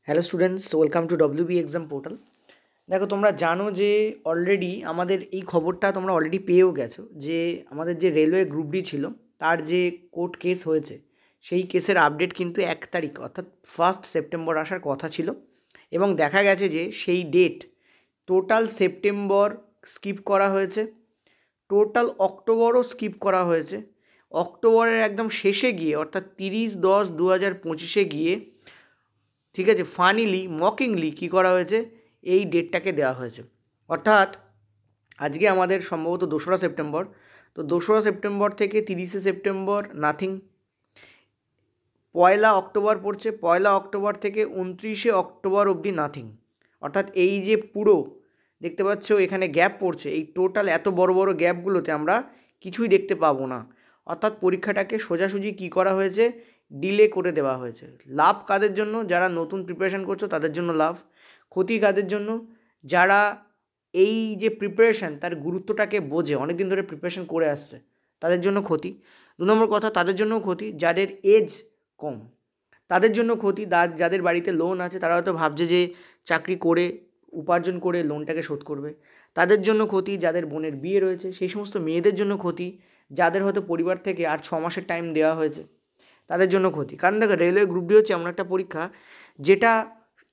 Hello students, welcome to WB exam portal. দেখো, তোমরা জানো যে অলরেডি আমাদের এই খবরটা তোমরা অলরেডি পেয়েও গেছো যে আমাদের যে রেলওয়ে গ্রুপ ডি ছিল তার যে কোর্ট কেস হয়েছে, সেই কেসের আপডেট কিন্তু 1 তারিখ অর্থাৎ 1 সেপ্টেম্বর আসার কথা ছিল। এবং দেখা গেছে যে সেই ডেট টোটাল সেপ্টেম্বর স্কিপ করা হয়েছে, টোটাল অক্টোবরও স্কিপ করা হয়েছে। অক্টোবরের একদম শেষে গিয়ে অর্থাৎ 30/10/2025 গিয়ে, ঠিক আছে, ফানিলি মকিংলি কী করা হয়েছে, এই ডেটটাকে দেওয়া হয়েছে। অর্থাৎ আজকে আমাদের সম্ভবত 2রা সেপ্টেম্বর, তো 2রা সেপ্টেম্বর থেকে 30শে সেপ্টেম্বর নাথিং, 1 অক্টোবর পড়ছে, 1 অক্টোবর থেকে 29শে অক্টোবর অবধি নাথিং। অর্থাৎ এই যে পুরো দেখতে পাচ্ছ এখানে গ্যাপ পড়ছে, এই টোটাল এত বড় বড় গ্যাপগুলোতে আমরা কিছুই দেখতে পাবো না। অর্থাৎ পরীক্ষাটাকে সোজাসুজি কী করা হয়েছে, ডিলে করে দেওয়া হয়েছে। লাভ কাদের জন্য? যারা নতুন প্রিপারেশান করছো তাদের জন্য লাভ। ক্ষতি কাদের জন্য? যারা এই যে প্রিপারেশান তার গুরুত্বটাকে বোঝে, অনেক দিন ধরে প্রিপারেশান করে আসছে, তাদের জন্য ক্ষতি। 2 নম্বর কথা, তাদের জন্যও ক্ষতি যাদের এজ কম, তাদের জন্য ক্ষতি। যাদের বাড়িতে লোন আছে তারা হয়তো ভাবছে যে চাকরি করে উপার্জন করে লোনটাকে শোধ করবে, তাদের জন্য ক্ষতি। যাদের বোনের বিয়ে রয়েছে সেই সমস্ত মেয়েদের জন্য ক্ষতি, যাদের হয়তো পরিবার থেকে আর 6 মাসের টাইম দেওয়া হয়েছে, তাদের জন্য ক্ষতি। কারণ দেখো, রেলওয়ে গ্রুপ ডি হচ্ছে এমন একটা পরীক্ষা যেটা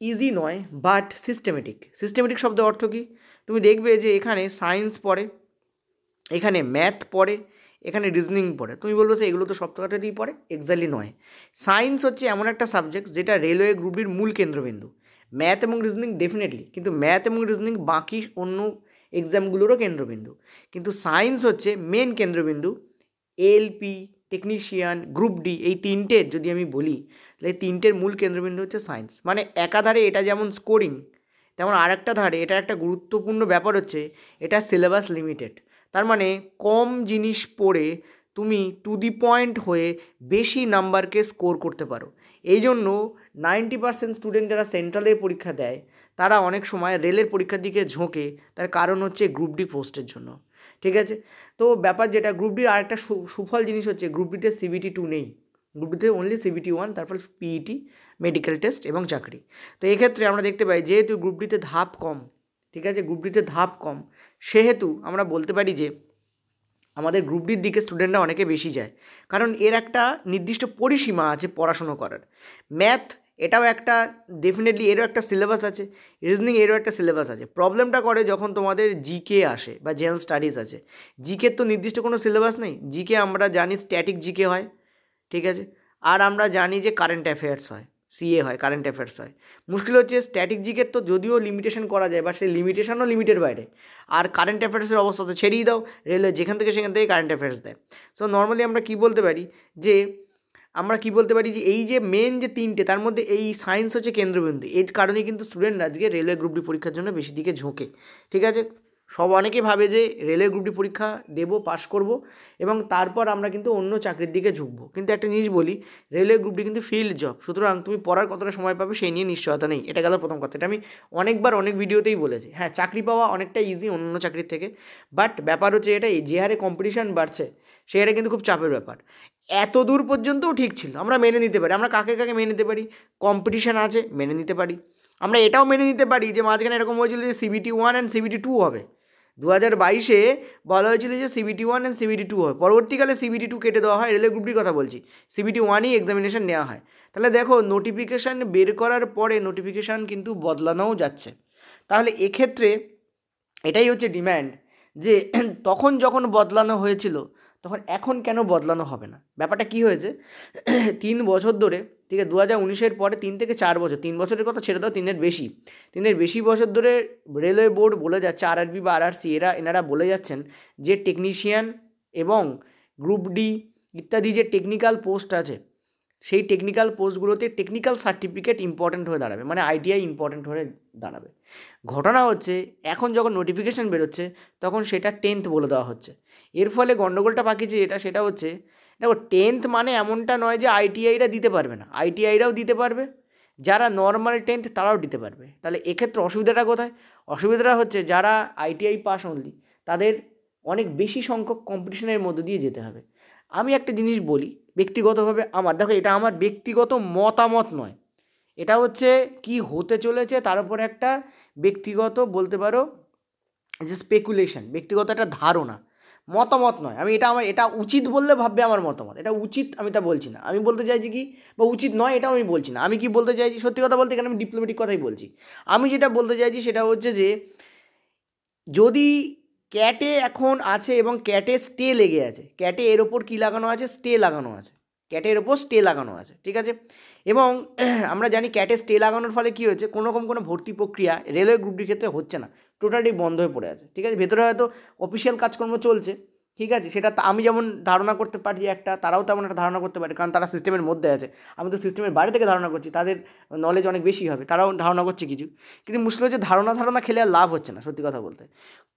ইজি নয় বাট সিস্টেমেটিক। সিস্টেমেটিক শব্দের অর্থ কী? তুমি দেখবে যে এখানে সায়েন্স পড়ে, এখানে ম্যাথ পড়ে, এখানে রিজনিং পড়ে। তুমি বলবো যে এগুলো তো সপ্তাহটাতেই পড়ে, এক্স্যাক্টলি নয়। সায়েন্স হচ্ছে এমন একটা সাবজেক্ট যেটা রেলওয়ে গ্রুপের মূল কেন্দ্রবিন্দু। ম্যাথ এবং রিজনিং ডেফিনেটলি, কিন্তু ম্যাথ এবং রিজনিং বাকি অন্য এক্সামগুলোরও কেন্দ্রবিন্দু, কিন্তু সায়েন্স হচ্ছে মেন কেন্দ্রবিন্দু। এলপি, টেকনিশিয়ান, গ্রুপ ডি, এই তিনটের যদি আমি বলি তাহলে এই তিনটের মূল কেন্দ্রবিন্দু হচ্ছে সায়েন্স। মানে একাধারে এটা যেমন স্কোরিং, তেমন আরেকটা ধারে এটার একটা গুরুত্বপূর্ণ ব্যাপার হচ্ছে এটা সিলেবাস লিমিটেড। তার মানে কম জিনিস পড়ে তুমি টু দি পয়েন্ট হয়ে বেশি নাম্বারকে স্কোর করতে পারো। এই জন্য 90% স্টুডেন্ট যারা সেন্ট্রালের পরীক্ষা দেয় তারা অনেক সময় রেলের পরীক্ষার দিকে ঝোঁকে, তার কারণ হচ্ছে গ্রুপ ডি পোস্টের জন্য। ঠিক আছে, তো ব্যাপার যেটা গ্রুপ ডির আরেকটা সুফল জিনিস হচ্ছে গ্রুপ ডিতে CBT 2 নেই। গ্রুপ ডিতে অনলি CBT 1, তারপর পিইটি, মেডিকেল টেস্ট এবং চাকরি। তো এক্ষেত্রে আমরা দেখতে পাই যেহেতু গ্রুপ ডিতে ধাপ কম, ঠিক আছে, গ্রুপ ডিতে ধাপ কম, সেহেতু আমরা বলতে পারি যে আমাদের গ্রুপ ডির দিকে স্টুডেন্টরা অনেকে বেশি যায়, কারণ এর একটা নির্দিষ্ট পরিসীমা আছে পড়াশুনো করার। ম্যাথ এটাও একটা, ডেফিনেটলি এরও একটা সিলেবাস আছে, রিজনিং এরও একটা সিলেবাস আছে। প্রবলেমটা করে যখন তোমাদের জিকে আসে বা জেনারেল স্টাডিজ আছে। জিকের তো নির্দিষ্ট কোনো সিলেবাস নেই। জিকে আমরা জানি স্ট্যাটিক জিকে হয়, ঠিক আছে, আর আমরা জানি যে কারেন্ট অ্যাফেয়ার্স হয়, সিএ হয়, কারেন্ট অ্যাফেয়ার্স হয়। মুশকিল হচ্ছে স্ট্যাটিক জিকের তো যদিও লিমিটেশন করা যায়, বাট সেই লিমিটেশনও লিমিটের বাইরে। আর কারেন্ট অ্যাফেয়ার্সের অবস্থা তো ছেড়েই দাও, রেলওয়ে যেখান থেকে সেখান থেকে কারেন্ট অ্যাফেয়ার্স দেয়। সো নর্মালি আমরা কী বলতে পারি যে এই যে মেন যে তিনটে, তার মধ্যে এই সায়েন্স হচ্ছে কেন্দ্রবিন্দু। এর কারণেই কিন্তু স্টুডেন্টরা আজকে রেলওয়ে গ্রুপ ডি পরীক্ষার জন্য বেশি দিকে ঝোঁকে। ঠিক আছে, অনেকেই ভাবে যে রেলওয়ে গ্রুপ ডি পরীক্ষা দেবো, পাশ করব, এবং তারপর আমরা কিন্তু অন্য চাকরির দিকে ঝুঁকবো। কিন্তু একটা জিনিস বলি, রেলওয়ে গ্রুপ ডি কিন্তু ফিল্ড জব, সুতরাং তুমি পড়ার কতটা সময় পাবে সেই নিয়ে নিশ্চয়তা নেই। এটা গেল প্রথম কথা, এটা আমি অনেকবার অনেক ভিডিওতেই বলেছি। হ্যাঁ, চাকরি পাওয়া অনেকটা ইজি অন্য চাকরির থেকে, বাট ব্যাপার হচ্ছে এটাই, যে হারে কম্পিটিশান বাড়ছে সে হারে কিন্তু খুব চাপের ব্যাপার। এত দূর পর্যন্তও ঠিক ছিল, আমরা মেনে নিতে পারি। আমরা কাকে কাকে মেনে নিতে পারি? কম্পিটিশান আছে, মেনে নিতে পারি। আমরা এটাও মেনে নিতে পারি যে মাঝখানে এরকম হয়েছিল যে CBT 1 অ্যান্ড CBT 2 হবে। 2022-এ বলা হয়েছিল যে CBT 1 অ্যান্ড CBT 2 হবে, পরবর্তীকালে CBT 2 কেটে দেওয়া হয়। রেলওয়ে গ্রুপ ডির কথা বলছি, CBT 1ই এক্সামিনেশন নেওয়া হয়। তাহলে দেখো, নোটিফিকেশান বের করার পরে নোটিফিকেশান কিন্তু বদলানোও যাচ্ছে। তাহলে এক্ষেত্রে এটাই হচ্ছে ডিম্যান্ড, যে তখন যখন বদলানো হয়েছিল তখন এখন কেন বদলানো হবে না? ব্যাপারটা কী হয়েছে, 3 বছর ধরে, ঠিক আছে, 2019-এর পরে 3 থেকে 4 বছর, 3 বছরের কথা ছেড়ে দাও, তিনের বেশি বছর ধরে রেলওয়ে বোর্ড বলে যাচ্ছে, RRB বা RRC এনারা বলে যাচ্ছেন যে টেকনিশিয়ান এবং গ্রুপ ডি ইত্যাদি যে টেকনিক্যাল পোস্ট আছে, সেই টেকনিক্যাল পোস্টগুলোতে টেকনিক্যাল সার্টিফিকেট ইম্পর্ট্যান্ট হয়ে দাঁড়াবে, মানে ITI ইম্পর্ট্যান্ট হয়ে দাঁড়াবে। ঘটনা হচ্ছে এখন যখন নোটিফিকেশান বেরোচ্ছে তখন সেটা 10th বলে দেওয়া হচ্ছে। এর ফলে গণ্ডগোলটা পাকিয়েছে সেটা হচ্ছে, দেখো, 10th মানে এমনটা নয় যে ITIরা দিতে পারবে না, ITIরাও দিতে পারবে, যারা নর্মাল 10th তারাও দিতে পারবে। তাহলে এক্ষেত্রে অসুবিধাটা কোথায়? অসুবিধাটা হচ্ছে যারা ITI পাস অনলি, তাদের অনেক বেশি সংখ্যক কম্পিটিশনের মধ্যে দিয়ে যেতে হবে। আমি একটা জিনিস বলি ব্যক্তিগতভাবে আমার, দেখো, এটা আমার ব্যক্তিগত মতামত নয়, এটা হচ্ছে কি হতে চলেছে তার উপরে একটা ব্যক্তিগত বলতে পারো যে স্পেকুলেশন, ব্যক্তিগত একটা ধারণা, মতামত নয়। আমি এটা উচিত বললে ভাববে আমার মতামত, এটা উচিত আমি তা বলছি না। আমি বলতে চাইছি কি, বা উচিত নয় এটাও আমি বলছি না। আমি কি বলতে চাইছি, সত্যি কথা বলতে এখানে আমি ডিপ্লোম্যাটিক কথাই বলছি। আমি যেটা বলতে চাইছি সেটা হচ্ছে যে যদি ক্যাটে এখন আছে এবং ক্যাটে স্টে লেগে আছে, ক্যাটে এর ওপর কী লাগানো আছে, স্টে লাগানো আছে, ক্যাটের ওপর স্টে লাগানো আছে, ঠিক আছে। এবং আমরা জানি ক্যাটে স্টে লাগানোর ফলে কী হয়েছে, কোনো রকম কোনো ভর্তি প্রক্রিয়া রেলওয়ে গ্রুপটির ক্ষেত্রে হচ্ছে না, টোটালি বন্ধ হয়ে পড়ে আছে, ঠিক আছে। ভেতরে হয়তো অফিসিয়াল কাজকর্ম চলছে, ঠিক আছে, সেটা আমি যেমন ধারণা করতে পারি একটা, তারাও তেমন একটা ধারণা করতে পারে, কারণ তারা সিস্টেমের মধ্যে আছে। আমি তো সিস্টেমের বাইরে থেকে ধারণা করছি, তাদের নলেজ অনেক বেশি হবে, তারাও ধারণা করছে কিছু। কিন্তু মুশকিল হচ্ছে ধারণা খেলে আর লাভ হচ্ছে না, সত্যি কথা বলতে।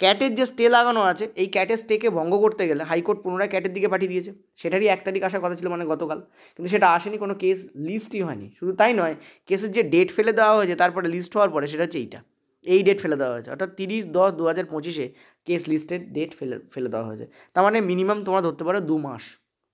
ক্যাটের যে স্টে লাগানো আছে, এই ক্যাটের স্টেকে ভঙ্গ করতে গেলে হাইকোর্ট পুনরায় ক্যাটের দিকে পাঠিয়ে দিয়েছে। সেটারই 1 তারিখ আসার কথা ছিল, মানে গতকাল, কিন্তু সেটা আসেনি, কোনো কেস লিস্টই হয়নি। শুধু তাই নয়, কেসের যে ডেট ফেলে দেওয়া হয়েছে তারপরে লিস্ট হওয়ার পরে, সেটা হচ্ছে এই ডেট ফেলে দেওয়া হয়েছে, অর্থাৎ 30/10/2025 কেস লিস্টের ডেট ফেলে দেওয়া হয়েছে। তার মানে মিনিমাম তোমরা ধরতে পারো 2 মাস,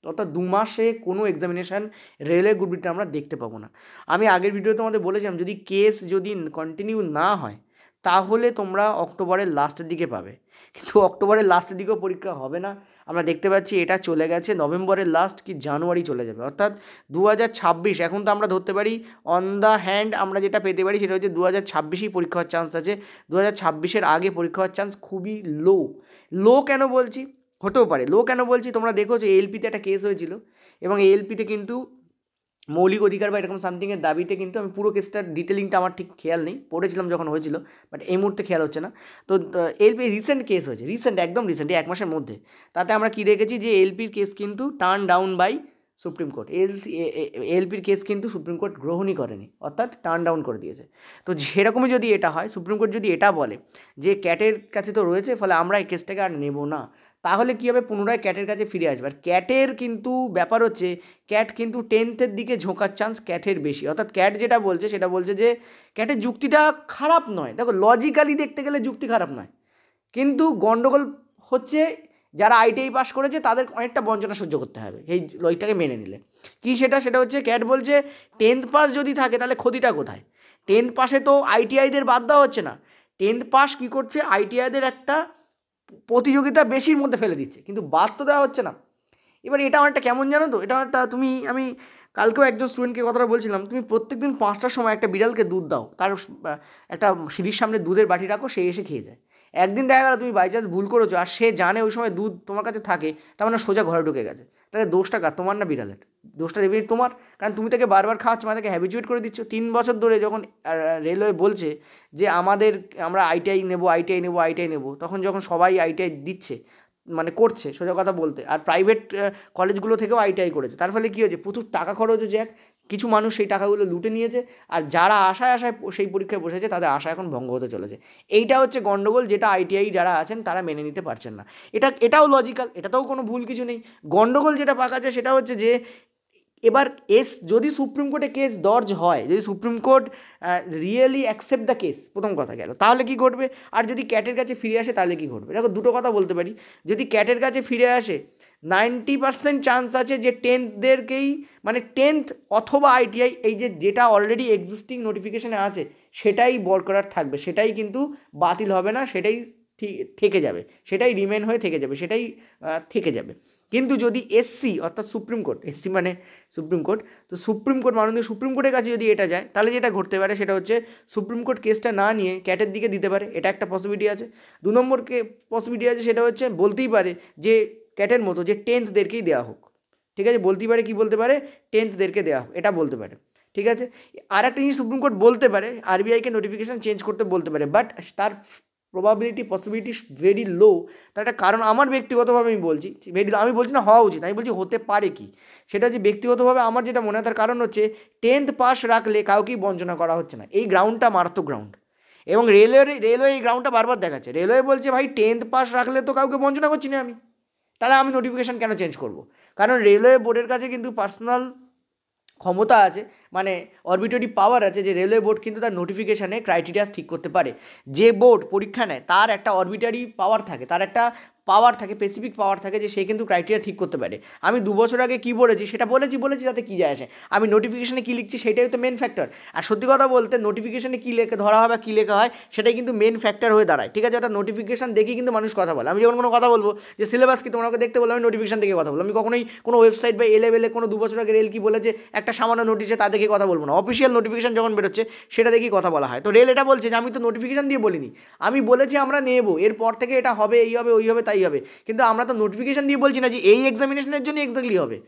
অর্থাৎ 2 মাসে কোনো এক্সামিনেশান রেলওয়ে গ্রুপটা আমরা দেখতে পাবো না। আমি আগের ভিডিওতে তোমাদের বলেছিলাম যদি কেস যদি কন্টিনিউ না হয় তাহলে তোমরা অক্টোবরের লাস্টের দিকে পাবে, কিন্তু অক্টোবরের লাস্টের দিকেও পরীক্ষা হবে না। আমরা দেখতে পাচ্ছি এটা চলে গেছে নভেম্বরের লাস্ট কি জানুয়ারি চলে যাবে, অর্থাৎ 2026। এখন তো আমরা ধরতে পারি অন দ্য হ্যান্ড আমরা যেটা পেতে পারি সেটা হচ্ছে 2026ই পরীক্ষা হওয়ার চান্স আছে। 2026-এর আগে পরীক্ষা হওয়ার চান্স খুবই লো কেন বলছি, হতেও পারে লো কেন বলছি, তোমরা দেখো যে এলপিতে একটা কেস হয়েছিল, এবং এই এলপিতে কিন্তু মৌলিক অধিকার বা এরকম সামথিংয়ের দাবিতে, কিন্তু আমি পুরো কেসটার ডিটেলিংটা আমার ঠিক খেয়াল নেই, পড়েছিলাম যখন হয়েছিল, বাট এই মুহূর্তে খেয়াল হচ্ছে না। তো এলপি রিসেন্ট কেস হয়েছে, একদম রিসেন্ট, 1 মাসের মধ্যে। তাতে আমরা কী দেখেছি যে এলপির কেস কিন্তু turn down by supreme court. এলপির কেস কিন্তু সুপ্রিম কোর্ট গ্রহণই করেনি, অর্থাৎ টার্ন ডাউন করে দিয়েছে। তো সেরকমই যদি এটা হয়, সুপ্রিম কোর্ট যদি এটা বলে যে ক্যাটের কাছে তো রয়েছে, ফলে আমরা এই কেসটাকে আর নেব না, তাহলে কী হবে, পুনরায় ক্যাটের কাছে ফিরে আসবে। আর ক্যাটের কিন্তু ব্যাপার হচ্ছে, ক্যাট কিন্তু 10th দিকে ঝোঁকার চান্স ক্যাটের বেশি, অর্থাৎ ক্যাট যেটা বলছে সেটা বলছে যে ক্যাটের যুক্তিটা খারাপ নয়, দেখো লজিক্যালি দেখতে গেলে যুক্তি খারাপ নয়, কিন্তু গণ্ডগোল হচ্ছে যারা আইটিআই পাস করেছে তাদের অনেকটা বঞ্চনা সহ্য করতে হবে এই লজিকটাকে মেনে নিলে। কি সেটা হচ্ছে ক্যাট বলছে 10th পাস যদি থাকে তাহলে ক্ষতিটা কোথায়, 10th পাসে তো আইটিআইদের বাদ দেওয়া হচ্ছে না, 10th পাস কী করছে, আইটিআইদের একটা প্রতিযোগিতা বেশির মধ্যে ফেলে দিচ্ছে, কিন্তু বাদ তো দেওয়া হচ্ছে না। এবার এটা অনেকটা কেমন জানো তো, এটা একটা আমি কালকেও একজন স্টুডেন্টকে কথাটা বলছিলাম, তুমি প্রত্যেকদিন 5টার সময় একটা বিড়ালকে দুধ দাও, তার একটা সিঁড়ির সামনে দুধের বাটি রাখো, সে এসে খেয়ে যায়। একদিন দেখা গেল তুমি বাই চান্স ভুল করেছো, আর সে জানে ওই সময় দুধ তোমার কাছে থাকে, তার মানে সোজা ঘরে ঢুকে গেছে, তাহলে দোষটা কার, তোমার না বিড়ালের? দোষটা দেবে তোমার, কারণ তুমি তাকে বারবার খাওয়াচ্ছ, মানে তাকে হ্যাবিচুয়েট করে দিচ্ছ। 3 বছর ধরে যখন রেলওয়ে বলছে যে আমরা আইটিআই নেবো, তখন যখন সবাই আইটিআই দিচ্ছে, মানে করছে সোজা কথা বলতে, আর প্রাইভেট কলেজগুলো থেকেও আইটিআই করেছে, তার ফলে কী হয়েছে, প্রচুর টাকা খরচ হয়েছে, কিছু মানুষ সেই টাকাগুলো লুটে নিয়েছে, আর যারা আশায় সেই পরীক্ষায় বসেছে তাদের আশা এখন ভঙ্গ হতে চলেছে। এইটা হচ্ছে গণ্ডগোল, যেটা আইটিআই যারা আছেন তারা মেনে নিতে পারছেন না। এটাও লজিক্যাল, এটাতেও কোনো ভুল কিছু নেই। গণ্ডগোল যেটা পাকাচ্ছে সেটা হচ্ছে যে এবার যদি সুপ্রিম কোর্টে কেস দর্জ হয়, যদি supreme court really accept the case, প্রথম কথা গেল, তাহলে কি ঘটবে, আর যদি ক্যাটের কাছে ফিরে আসে তাহলে কি ঘটবে। দেখো দুটো কথা বলতে পারি, যদি ক্যাটের কাছে ফিরে আসে 90% চান্স আছে যে 10thদেরকেই, মানে 10th অথবা আইটিআই, এই যেটা অলরেডি এক্সিস্টিং নোটিফিকেশানে আছে সেটাই বরকরার থাকবে, সেটাই কিন্তু বাতিল হবে না, সেটাই থেকে যাবে, সেটাই রিমেন হয়ে থেকে যাবে, সেটাই থেকে যাবে। কিন্তু যদি এসসি অর্থাৎ সুপ্রিম কোর্ট, এসসি মানে সুপ্রিম কোর্ট, তো মাননীয় সুপ্রিম কোর্টের কাছে যদি এটা যায়, তাহলে যেটা ঘটতে পারে সেটা হচ্ছে সুপ্রিম কোর্ট কেসটা না নিয়ে ক্যাটের দিকে দিতে পারে, এটা একটা পসিবিলিটি আছে। 2 নম্বর পসিবিলিটি আছে, সেটা হচ্ছে বলতেই পারে যে ক্যাটের মতো যে 10thদেরকেই দেওয়া হোক, ঠিক আছে, বলতেই পারে, কি বলতে পারে, 10thদেরকে দেওয়া হোক, এটা বলতে পারে, ঠিক আছে। আর একটা জিনিস সুপ্রিম কোর্ট বলতে পারে, আরবিআইকে নোটিফিকেশান চেঞ্জ করতে বলতে পারে, বাট তার পসিবিলিটি ভেরি লো। তার একটা কারণ আমার ব্যক্তিগতভাবে আমি বলছি, আমি বলছি না হওয়া উচিত, আমি বলছি হতে পারে কি, সেটা যে ব্যক্তিগতভাবে আমার যেটা মনে হয়, তার কারণ হচ্ছে 10th পাস রাখলে কাউকেই বঞ্চনা করা হচ্ছে না, এই গ্রাউন্ডটা মারাত্মক গ্রাউন্ড, এবং রেলওয়ে এই গ্রাউন্ডটা বারবার দেখাচ্ছে। রেলওয়ে বলছে ভাই 10th পাস রাখলে তো কাউকে বঞ্চনা করছি না আমি, তাহলে আমি নোটিফিকেশান কেন চেঞ্জ করব, কারণ রেলওয়ে বোর্ডের কাছে কিন্তু পার্সোনাল ক্ষমতা আছে, মানে অরবিটারি পাওয়ার আছে, যে রেলওয়ে বোর্ড কিন্তু তার নোটিফিকেশানে ক্রাইটেরিয়া ঠিক করতে পারে। যে বোর্ড পরীক্ষা নেয় তার একটা অরবিটারি পাওয়ার থাকে, তার একটা পাওয়ার থাকে, স্পেসিফিক পাওয়ার থাকে যে সে কিন্তু ক্রাইটেরিয়া ঠিক করতে পারে। আমি 2 বছর আগে কী বলেছি সেটা বলেছি তাতে কী যায় আসে, আমি নোটিফিকেশানে কী লিখছি সেটাই তো মেন ফ্যাক্টর। আর সত্যি কথা বলতে নোটিফিকেশানে কী লেখা ধরা হয় বা কী লেখা হয় সেটাই কিন্তু মেন ফ্যাক্টর হয়ে দাঁড়ায়, ঠিক আছে। একটা নোটিফিকেশান দেখি কিন্তু মানুষ কথা বলে। আমি যখন কোনো কথা বলবো যে সিলেবাস কি তোমাকে দেখতে বলবো, আমি নোটিফিকেশান দেখে কথা বলবো। আমি কখনোই কোনো ওয়েবসাইট বা লেভেলে কোনো 2 বছর আগে রেল কি বলেছে একটা সামান্য নোটিশে তা দেখে কথা বলবো না, অফিসিয়াল নোটিফিকেশান যখন বেরোচ্ছে সেটা দেখেই কথা বলা হয়। তো রেল এটা বলছে যে আমি তো নোটিফিকেশান দিয়ে বলিনি, আমি বলেছি আমরা নেব, এরপর থেকে এটা হবে, এই হবে, ওই হবে, তাই হবে, কিন্তু আমরা তো নোটিফিকেশান দিয়ে বলছি না যে এই এক্সামিনেশনের জন্য এক্স্যাক্টলি হবে।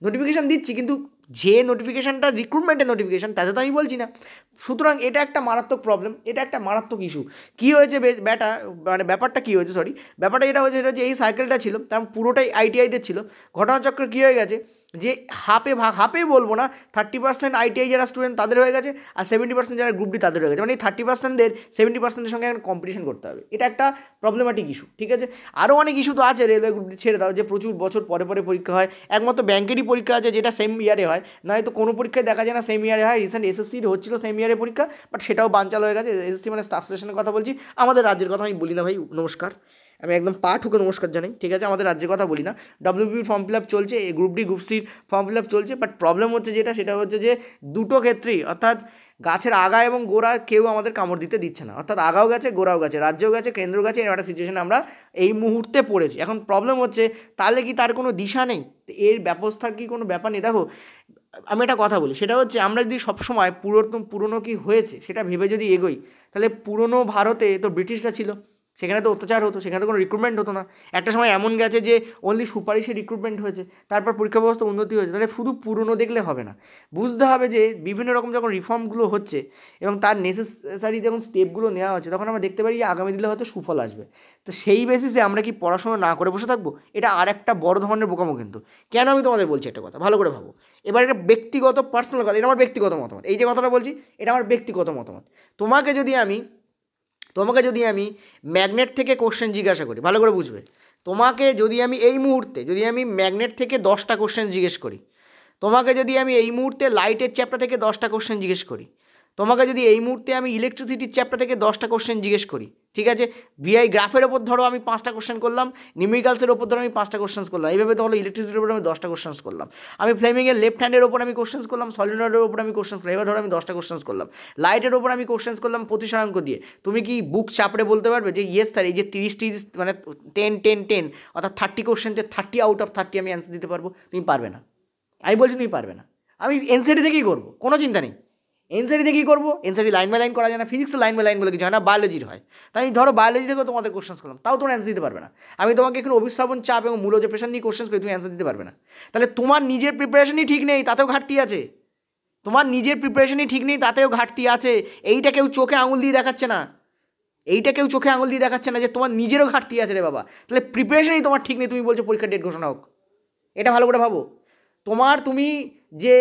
নোটিফিকেশান দিচ্ছি কিন্তু যে নোটিফিকেশানটা রিক্রুটমেন্টের নোটিফিকেশান তাতে তো আমি বলছি না। সুতরাং এটা একটা মারাত্মক প্রবলেম, এটা একটা মারাত্মক ইস্যু। কী হয়েছে ব্যাপারটা কী হয়েছে, ব্যাপারটা এটা হয়েছে যে এই সাইকেলটা ছিল তার পুরোটাই আইটিআইদের ছিল। ঘটনাচক্র কী হয়ে গেছে যে হাফে বলবো না, 30% আইটিআই যারা স্টুডেন্ট তাদের হয়ে গেছে, আর 70% যারা গ্রুপ ডি তাদের হয়ে গেছে। মানে এই 30%দের 70%-এর সঙ্গে এখন কম্পিটিশন করতে হবে, এটা একটা প্রবলেমেটিক ইস্যু, ঠিক আছে। আরও অনেক ইস্যু তো আছে, রেলওয়ে গ্রুপ ডি ছেড়ে দাও, যে প্রচুর বছর পরে পরীক্ষা হয়, একমাত্র ব্যাংকেরই পরীক্ষা আছে যেটা সেম ইয়ারে হয়, নয়তো কোনো পরীক্ষায় দেখা যায় না সেম ইয়ারে হয়। রিসেন্ট এসএসসির হচ্ছিল সেম ইয়ারে পরীক্ষা, বাট সেটাও বানচাল হয়ে গেছে। এসএসসি মানে স্টাফ সিলেকশনের কথা বলছি, আমাদের রাজ্যের কথা আমি বলি না ভাই, নমস্কার, আমি একদম পা ঠুকে নমস্কার জানাই, ঠিক আছে। আমাদের রাজ্যের কথা বলি না। ডব্লিউবির ফর্ম ফিল আপ চলছে, গ্রুপ ডি গ্রুপ সির ফর্ম ফিল আপ চলছে, বাট প্রবলেম হচ্ছে সেটা হচ্ছে যে দুটো ক্ষেত্রেই, অর্থাৎ গাছের আগা এবং গোড়া কেউ আমাদের কামড় দিতে দিচ্ছে না, অর্থাৎ আগাও গেছে, গোড়াও গেছে, রাজ্যও গেছে, কেন্দ্র গেছে, এরকম একটা সিচুয়েশনে আমরা এই মুহূর্তে পড়েছি। এখন প্রবলেম হচ্ছে তাহলে কি তার কোনো দিশা নেই, এর ব্যবস্থার কি কোনো ব্যাপার নেই? দেখো আমি একটা কথা বলি, সেটা হচ্ছে আমরা যদি সবসময় পুরনো কি হয়েছে সেটা ভেবে যদি এগোই, তাহলে পুরনো ভারতে তো ব্রিটিশরা ছিল, সেখানে তো অত্যাচার হতো, সেখানে তো কোনো রিক্রুটমেন্ট হতো না। একটা সময় এমন গেছে যে অনলি সুপারিশে রিক্রুটমেন্ট হয়েছে, তারপর পরীক্ষা ব্যবস্থা উন্নতি হয়েছে। তাহলে শুধু পুরনো দেখলে হবে না, বুঝতে হবে যে বিভিন্ন রকম যখন রিফর্মগুলো হচ্ছে এবং তার নেসেসারি যখন স্টেপগুলো নেওয়া হচ্ছে, তখন আমরা দেখতে পারি যে আগামী দিনে হয়তো সুফল আসবে। তো সেই বেসিসে আমরা কি পড়াশোনা না করে বসে থাকবো? এটা আর একটা বড় ধরনের বোকামো কিন্তু। কেন আমি তোমাদের বলছি একটা কথা, ভালো করে ভাবো। এবার এটা ব্যক্তিগত পার্সোনাল কথা, এটা আমার ব্যক্তিগত মতামত। এই যে কথাটা বলছি এটা আমার ব্যক্তিগত মতামত। তোমাকে যদি আমি ম্যাগনেট থেকে কোশ্চেন জিজ্ঞাসা করি, ভালো করে বুঝবে, তোমাকে যদি আমি এই মুহূর্তে ম্যাগনেট থেকে 10টা কোশ্চেন জিজ্ঞেস করি, তোমাকে যদি আমি এই মুহূর্তে লাইটের চ্যাপ্টার থেকে 10টা কোশ্চেন জিজ্ঞেস করি, তোমাকে যদি এই মুহূর্তে আমি ইলেকট্রিসিটির চ্যাপ্টার থেকে 10টা কোশ্চেন জিজ্ঞেস করি, ঠিক আছে, ভিআই গ্রাফের ওপর ধরো আমি 5টা কোশ্চেন করলাম, নিউমেরিক্যালসের ওপর ধরো আমি 5টা কোশ্চেন করলাম, এইভাবে তাহলে ইলেকট্রিসিটির ওপর আমি 10টা কোশ্চেন করলাম, আমি ফ্লেমিংয়ের লেফট হ্যান্ডের ওপর আমি কোশ্চেন করলাম, সলিনয়েডের ওপর আমি কোশ্চেন করলাম, এবার ধরো আমি 10টা কোশ্চেন করলাম, লাইটের ওপর আমি কোশ্চেন করলাম প্রতিসারাঙ্ক দিয়ে। তুমি কি বুক চাপড়ে বলতে পারবে যে ইয়েস স্যার এই যে 30 মানে 10 অর্থাৎ 30 কোশ্চেনতে 30 আউট অফ 30 আমি অ্যান্সার দিতে পারবো? তুমি পারবে না, আমি বলছি তুমি পারবে না। আমি এনসিডি থেকেই করবো, কোনো চিন্তা নেই, এনসিডি থেকেই করবো। এনসিডি লাইন বাই লাইন করা যায় না, ফিজিক্সে লাইন বাই লাইন বলে কিছু হয় না, বায়োলজির হয়। তাই আমি ধরো বায়োলজি থেকেও তোমাদের কোশ্চেন করলাম, তাও তোমরা অ্যান্সার দিতে পারবে না। আমি তোমাকে এখন অভিস্রাবণ চাপ এবং মূল যে প্রেশার নিয়ে কোশ্চেন করি, তুমি অ্যান্সার দিতে পারবে না। তাহলে তোমার নিজের প্রিপারেশনই ঠিক নেই, তাতেও ঘাটতি আছে। তোমার নিজের প্রিপারেশনই ঠিক নেই, তাতেও ঘাটতি আছে। এইটা কেউ চোখে আঙুল দিয়ে দেখাচ্ছে না, যে তোমার নিজেরও ঘাটতি আছে রে বাবা। তাহলে প্রিপারেশনই তোমার ঠিক নেই, তুমি বলছো পরীক্ষার ডেট ঘোষণা হোক। এটা ভালো করে ভাবো। তুমি যে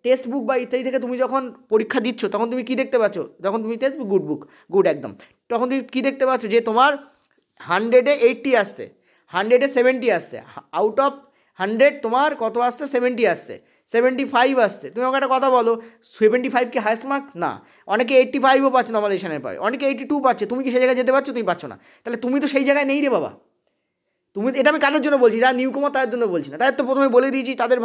টেক্সট বুক বা ইত্যাদি থেকে তুমি যখন পরীক্ষা দিচ্ছ, তখন তুমি কী দেখতে পাচ্ছ? যখন তুমি টেক্সট বুক গুড একদম, তখন তুমি কী দেখতে পাচ্ছ যে তোমার 100-এ 80 আসছে, 100-এ 70 আসছে, আউট অফ 100 তোমার কত আসছে? 70 আসছে, 75 আসছে। তুমি আমাকে একটা কথা বলো, 75 কি হায়েস্ট মার্ক? না, অনেকে 85ও পাচ্ছে নর্মালাইজেশনের পায়, অনেকে 82 পাচ্ছে। তুমি কি সেই জায়গায় যেতে পারছো? তুমি পাচ্ছ না। তাহলে তুমি তো সেই জায়গায় নেই রে বাবা। এটা আমি কাদের জন্য বলছি? যারা নিউকমার তাদের জন্য বলছি না, তাদের তো প্রথমে বলে দিয়েছি তাদের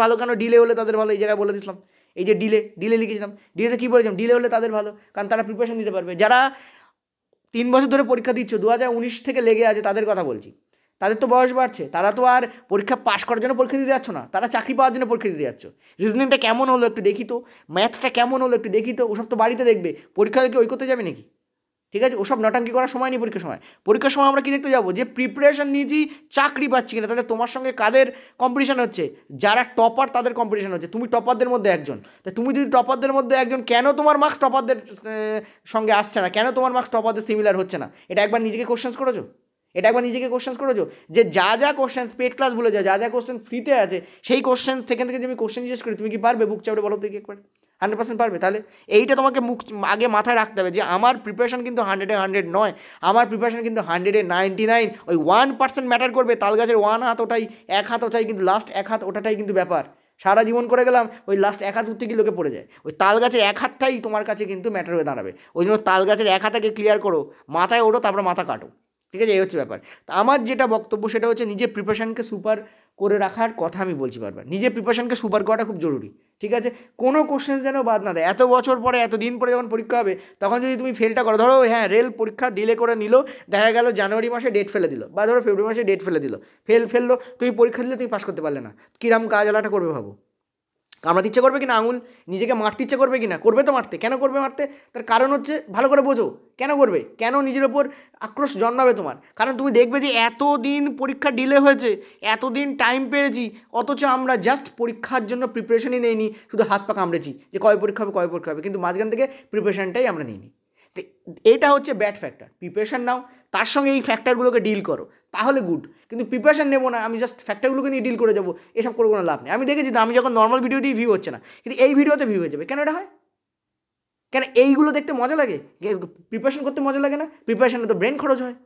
ভালো কেন ডিলে হলে তাদের ভালো, এই জায়গায় বলে দিয়েছিলাম। এই যে ডিলে লিখেছিলাম, ডিলেতে কী বলেছিলাম? ডিলে হলে তাদের ভালো, কারণ তারা প্রিপারেশন দিতে পারবে। যারা 3 বছর ধরে পরীক্ষা দিচ্ছ, 2019 থেকে লেগে আছে, তাদের কথা বলছি। তাদের তো বয়স বাড়ছে, তারা তো আর পরীক্ষা পাশ করার জন্য পরীক্ষা দিতে যাচ্ছ না, তারা চাকরি পাওয়ার জন্য পরীক্ষা দিতে যাচ্ছ। রিজনিংটা কেমন হলো একটু দেখি তো, ম্যাথটা কেমন হলো একটু দেখি তো, ওসব তো বাড়িতে দেখবে, পরীক্ষা কি ওই করতে যাবে নাকি? ঠিক আছে, ওসব নটাঙ্কি করার সময় নেই। পরীক্ষার সময় আমরা কী দেখতে যাবো? যে প্রিপারেশন নিয়েছি, চাকরি পাচ্ছি কিনা। তাহলে তোমার সঙ্গে কাদের কম্পিটিশন হচ্ছে? যারা টপার তাদের কম্পিটিশন হচ্ছে, তুমি টপারদের মধ্যে একজন। তা তুমি যদি টপারদের মধ্যে একজন, কেন তোমার মার্কস টপারদের সঙ্গে আসছে না? কেন তোমার মার্কস টপারদের সিমিলার হচ্ছে না? এটা একবার নিজেকে কোশ্চেন্স করেছো? যে যা কোশ্চেন্স পেড ক্লাস বলে যা কোশ্চেন ফ্রিতে আছে, সেই কোশ্চেন্স থেকে যদি আমি কোশ্চেন জিজ্ঞেস করি, তুমি কি পারবে? বুক চাপড়ে বলো দেখি একবার। 100% পারবে? তাহলে এইটা তোমাকে আগে মাথায় রাখতে হবে যে আমার প্রিপারেশন কিন্তু 100-এ 100 নয়, আমার প্রিপারেশন কিন্তু 100-এ 99। ওই 1% ম্যাটার করবে। তাল গাছের 1 হাত ওটাই, 1 হাত ওটাই, কিন্তু লাস্ট 1 হাত ওটাটাই কিন্তু ব্যাপার। সারা জীবন করে গেলাম, ওই লাস্ট 1 হাত উঠতে গিয়ে লোকে পড়ে যায়। ওই তাল গাছের 1 হাতটাই তোমার কাছে কিন্তু ম্যাটার হয়ে দাঁড়াবে। ওই জন্য তাল গাছের 1 হাতাকে ক্লিয়ার করো, মাথায় ওঠো, তারপরে মাথা কাটো। ঠিক আছে, এই হচ্ছে ব্যাপার। তো আমার যেটা বক্তব্য সেটা হচ্ছে নিজের প্রিপারেশানকে সুপার করে রাখার কথা আমি বলছি বারবার, নিজের প্রিপারেশানকে সুপার করাটা খুব জরুরি। ঠিক আছে, কোনো কোশ্চেন যেন বাদ না দেয়। এত বছর পরে, এত দিন পরে যখন পরীক্ষা হবে, তখন যদি তুমি ফেলটা করো, ধরো হ্যাঁ রেল পরীক্ষা ডিলে করে নিল, দেখা গেল জানুয়ারি মাসে ডেট ফেলে দিল, বা ধরো ফেব্রুয়ারি মাসে ডেট ফেলে দিল, ফেললো, তুমি পরীক্ষা দিলে তুমি পাস করতে পারলে না, কিরম কাজ আলাটা করবে ভাবো? কামড়াতে ইচ্ছে করবে কিনা আঙুল, নিজেকে মারতে ইচ্ছে করবে কিনা? করবে তো মারতে। কেন করবে মারতে? তার কারণ হচ্ছে, ভালো করে বোঝো কেন করবে, কেন নিজের ওপর আক্রোশ জন্মাবে তোমার। কারণ তুমি দেখবে যে এতদিন পরীক্ষা ডিলে হয়েছে, এতদিন টাইম পেয়েছি, অথচ আমরা জাস্ট পরীক্ষার জন্য প্রিপারেশনই নেইনি, শুধু হাত পা কামড়েছি যে কয় পরীক্ষা হবে, কয় পরীক্ষা হবে, কিন্তু মাঝখান থেকে প্রিপারেশনটাই আমরা নিইনি। তো এটা হচ্ছে ব্যাড ফ্যাক্টর। প্রিপারেশন নাও, তার সঙ্গে এই ফ্যাক্টরগুলোকে ডিল করো, তাহলে গুড। কিন্তু প্রিপারেশন নেবো না, আমি জাস্ট ফ্যাক্টরগুলোকে নিয়ে ডিল করে যাবো, এসব করে কোনো লাভ নেই। আমি দেখেছি আমি যখন নর্মাল ভিডিও দিয়ে ভিউ হচ্ছে না, কিন্তু এই ভিডিওতে ভিউ হয়ে যাবে। কেন এটা হয়? কেন এইগুলো দেখতে মজা লাগে? প্রিপারেশন করতে মজা লাগে না? প্রিপারেশনে তো ব্রেন খরচ হয়,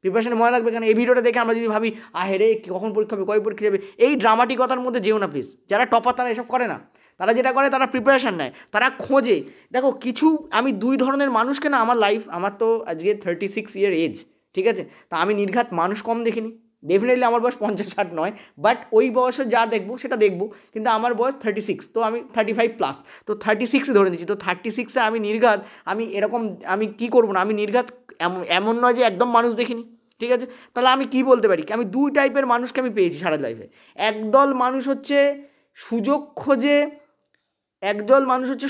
প্রিপারেশনে মজা লাগবে কেন? এই ভিডিওটা দেখে আমরা যদি ভাবি আহে রে কখন পরীক্ষা হবে, কয় পরীক্ষা যাবে, এই ড্রামাটিকতার মধ্যে যেও না প্লিজ। যারা টপার তারা এসব করে না, তারা যেটা করে তারা প্রিপারেশান নেয়, তারা খোঁজে। দেখো কিছু, আমি দুই ধরনের মানুষকে না, আমার লাইফ, আমার তো আজকে 36 ইয়ার এজ, ঠিক আছে, তা আমি নির্ঘাত মানুষ কম দেখিনি। ডেফিনেটলি আমার বয়স 50-60 নয়, বাট ওই বয়সে যা দেখবো সেটা দেখবো, কিন্তু আমার বয়স 36, তো আমি 35+, তো 36 ধরে নিচ্ছি। তো 36-এ আমি নির্ঘাত, আমি এরকম, আমি কী করবো না, আমি নির্ঘাত এমন নয় যে একদম মানুষ দেখিনি, ঠিক আছে। তাহলে আমি কি বলতে পারি, আমি দুই টাইপের মানুষকে আমি পেয়েছি সারা লাইফে। একদল মানুষ হচ্ছে সুযোগ খোঁজে,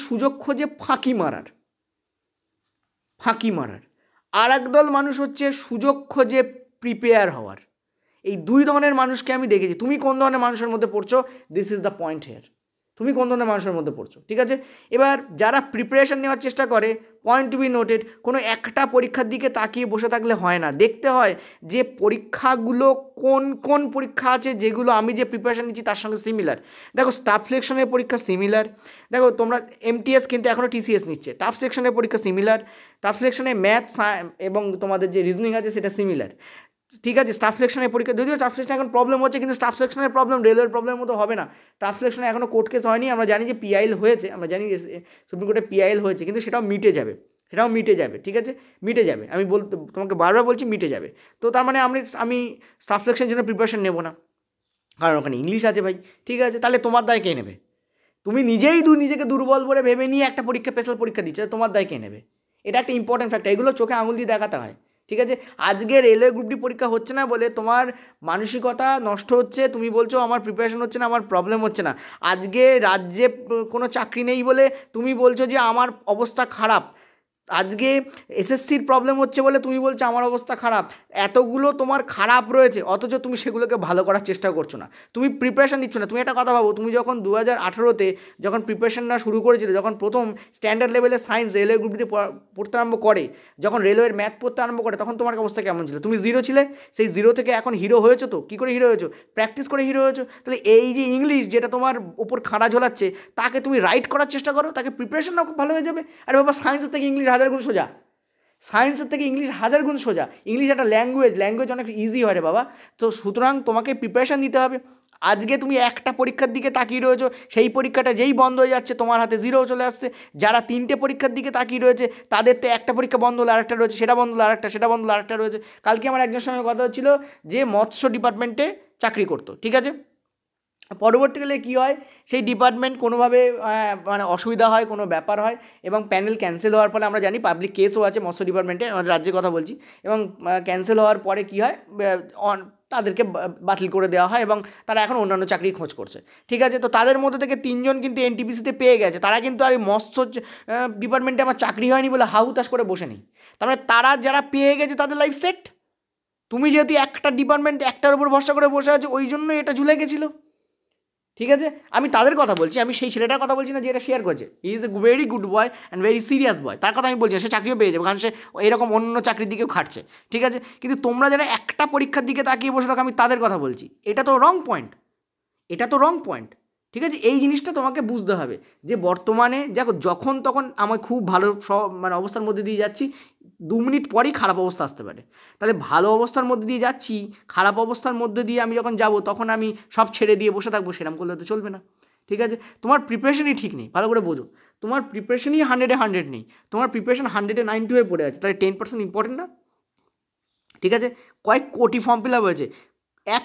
সুযোগ খোঁজে ফাঁকি মারার, আর একদল মানুষ হচ্ছে সুযোগ খোঁজে প্রিপেয়ার হওয়ার। এই দুই ধরনের মানুষকে আমি দেখেছি। তুমি কোন ধরনের মানুষের মধ্যে পড়ছো, this is the point here. তুমি কোন ধরনের মানুষের মধ্যে পড়ছো, ঠিক আছে। এবার যারা প্রিপারেশান নেওয়ার চেষ্টা করে, পয়েন্ট টু বি নোটেড, কোনো একটা পরীক্ষার দিকে তাকিয়ে বসে থাকলে হয় না, দেখতে হয় যে পরীক্ষাগুলো কোন কোন পরীক্ষা আছে যেগুলো আমি যে প্রিপারেশান নিচ্ছি তার সঙ্গে সিমিলার। দেখো স্টাফ সিলেকশনের পরীক্ষা সিমিলার, দেখো তোমরা এমটিএস কিন্তু এখনও টিসিএস নিচ্ছে, টাফ সেকশনের পরীক্ষা সিমিলার, টাফ সেকশনে ম্যাথ এবং তোমাদের যে রিজনিং আছে সেটা সিমিলার, ঠিক আছে। স্টাফ সিলেকশনের পরীক্ষা, যদিও স্টাফ সিলেকশন এখন প্রবলেম হচ্ছে, কিন্তু স্টাফ সিলেকশনের প্রবলেম রেলওয়ের প্রবলেমের মতো হবে না। স্টাফ সিলেকশনে এখনও কোর্ট কেস হয়নি, আমরা জানি যে পিআইএল হয়েছে, আমরা জানি সুপ্রিম কোর্টে পিআইএল হয়েছে, কিন্তু সেটাও মিটে যাবে, ঠিক আছে, মিটে যাবে। আমি তোমাকে বারবার বলছি মিটে যাবে। তো তার মানে আমি স্টাফ সিলেকশনের জন্য প্রিপারেশন নেবো না, কারণ ওখানে ইংলিশ আছে ভাই, ঠিক আছে। তাহলে তোমার দায় কে নেবে? তুমি নিজেই নিজেকে দুর্বল বলে ভেবে নিয়ে একটা স্পেশাল পরীক্ষা দিচ্ছে, তোমার দায় কে নেবে? এটা একটা ইম্পর্টেন্ট ফ্যাক্টর, এগুলো চোখে আঙুল দিয়ে দেখাতে হয়, ঠিক আছে। আজকে রেলওয়ে গ্রুপ ডি পরীক্ষা হচ্ছে না বলে তোমার মানসিকতা নষ্ট হচ্ছে, তুমি বলছো আমার প্রিপারেশন হচ্ছে না, আমার প্রবলেম হচ্ছে না। আজকে রাজ্যে কোনো চাকরি নেই বলে তুমি বলছো যে আমার অবস্থা খারাপ। আজকে এসএসসির প্রবলেম হচ্ছে বলে তুমি বলছো আমার অবস্থা খারাপ। এতগুলো তোমার খারাপ রয়েছে, অথচ তুমি সেগুলোকে ভালো করার চেষ্টা করছো না, তুমি প্রিপারেশান নিচ্ছ না। তুমি একটা কথা ভাবো, তুমি যখন 2018-তে যখন প্রিপারেশান না শুরু করেছিলে, যখন প্রথম স্ট্যান্ডার্ড লেভেলের সায়েন্স রেলওয়ে গ্রুপটিতে পড়তে আরম্ভ করে, যখন রেলওয়ের ম্যাথ পড়তে আরম্ভ করে, তখন তোমার অবস্থা কেমন ছিল? তুমি জিরো ছিলে, সেই জিরো থেকে এখন হিরো হয়েছো। তো কী করে হিরো হয়েছো? প্র্যাকটিস করে হিরো হয়েছো। তাহলে এই যে ইংলিশ যেটা তোমার উপর খাড়া ঝোলাচ্ছে, তাকে তুমি রাইট করার চেষ্টা করো, তাকে প্রিপারেশন নাও, খুব ভালো হয়ে যাবে। আরে বাবা, সায়েন্সের থেকে ইংলিশ 1000 গুণ সোজা, ইংলিশ একটা ল্যাঙ্গুয়েজ অনেক ইজি হয় রে বাবা। তো সুতরাং তোমাকে প্রিপারেশান নিতে হবে। আজকে তুমি একটা পরীক্ষার দিকে তাকিয়ে রয়েছো, সেই পরীক্ষাটা যেই বন্ধ হয়ে যাচ্ছে তোমার হাতে জিরো চলে আসছে। যারা 3টে পরীক্ষার দিকে তাকিয়ে রয়েছে, তাদের তো একটা পরীক্ষা বন্ধ হলে আরেকটা রয়েছে, সেটা বন্ধ হলে আরেকটা, সেটা বন্ধ হলে আরেকটা রয়েছে। কালকে আমার একজনের সঙ্গে কথা হচ্ছিল যে মৎস্য ডিপার্টমেন্টে চাকরি করতো, ঠিক আছে। পরবর্তীকালে কী হয়, সেই ডিপার্টমেন্ট কোনোভাবে মানে অসুবিধা হয়, কোনো ব্যাপার হয়, এবং প্যানেল ক্যান্সেল হওয়ার ফলে আমরা জানি পাবলিক কেসও আছে মৎস্য ডিপার্টমেন্টে, রাজ্যের কথা বলছি, এবং ক্যান্সেল হওয়ার পরে কী হয়, তাদেরকে বাতিল করে দেওয়া হয়, এবং তারা এখন অন্যান্য চাকরির খোঁজ করছে, ঠিক আছে। তো তাদের মধ্যে থেকে 3 জন কিন্তু এনটিপিসিতে পেয়ে গেছে, তারা কিন্তু আর মৎস্য ডিপার্টমেন্টে আমার চাকরি হয়নি বলে হাহুতাশ করে বসে নেই। তার মানে তারা যারা পেয়ে গেছে তাদের লাইফ সেট। তুমি যেহেতু একটা ডিপার্টমেন্ট একটার উপর ভরসা করে বসে আছো, ওই জন্য এটা ঝুলে গেছিলো, ঠিক আছে। আমি তাদের কথা বলছি, আমি সেই ছেলেটার কথা বলছি না যে এটা শেয়ার করছে। He is a very good boy and very serious boy, তার কথা আমি বলছি। সে চাকরিও পেয়ে যাবে, কারণ সে এরকম অন্য চাকরির দিকেও খাটছে, ঠিক আছে। কিন্তু তোমরা যারা একটা পরীক্ষার দিকে তাকিয়ে বসে থাকো, আমি তাদের কথা বলছি। এটা তো রং পয়েন্ট, ঠিক আছে। এই জিনিসটা তোমাকে বুঝতে হবে যে বর্তমানে দেখো, যখন তখন আমার খুব ভালো মানে অবস্থার মধ্যে দিয়ে যাচ্ছি, 2 মিনিট পরেই খারাপ অবস্থা আসতে পারে। তাহলে ভালো অবস্থার মধ্যে দিয়ে যাচ্ছি, খারাপ অবস্থার মধ্যে দিয়ে আমি যখন যাব, তখন আমি সব ছেড়ে দিয়ে বসে থাকবো, সেরকম করলে তো চলবে না, ঠিক আছে। তোমার প্রিপারেশনই ঠিক নেই, ভালো করে বোঝো। তোমার প্রিপারেশনই 100-এ 100 নেই, তোমার প্রিপারেশন 100-এ 90 হয়ে পড়ে আছে। তাহলে 10% ইম্পর্টেন্ট না, ঠিক আছে। কয়েক কোটি ফর্ম ফিল আপ হয়েছে, 1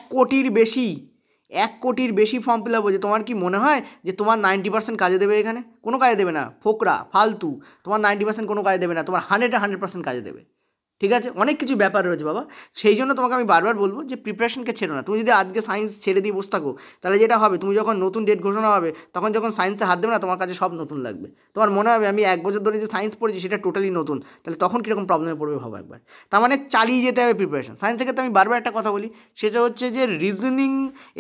কোটির বেশি ফর্ম ফিল আপ হয়েছে। তোমার কি মনে হয় যে তোমার 90% কাজে দেবে? এখানে কোনো কাজে দেবে না, ফোকরা ফালতু। তোমার 90% কোনো কাজে দেবে না, তোমার 100% কাজে দেবে। ঠিক আছে, অনেক কিছু ব্যাপার রয়েছে বাবা। সেই জন্য তোমাকে আমি বারবার বলবো যে প্রিপারেশনকে ছেড়ো না। তুমি যদি আজকে সায়েন্স ছেড়ে দিয়ে বসে থাকো, তাহলে যেটা হবে, তুমি যখন নতুন ডেট ঘোষণা হবে, তখন যখন সায়েন্সে হাত দেবে না, তোমার কাছে সব নতুন লাগবে। তোমার মনে হবে আমি 1 বছর ধরে যে সায়েন্স পড়েছি সেটা টোটালি নতুন, তাহলে তখন কীরকম প্রবলেমে পড়বে ভাবো একবার। তার মানে চালিয়ে যেতে হবে প্রিপারেশন। সায়েন্সের ক্ষেত্রে আমি বারবার একটা কথা বলি, সেটা হচ্ছে যে রিজনিং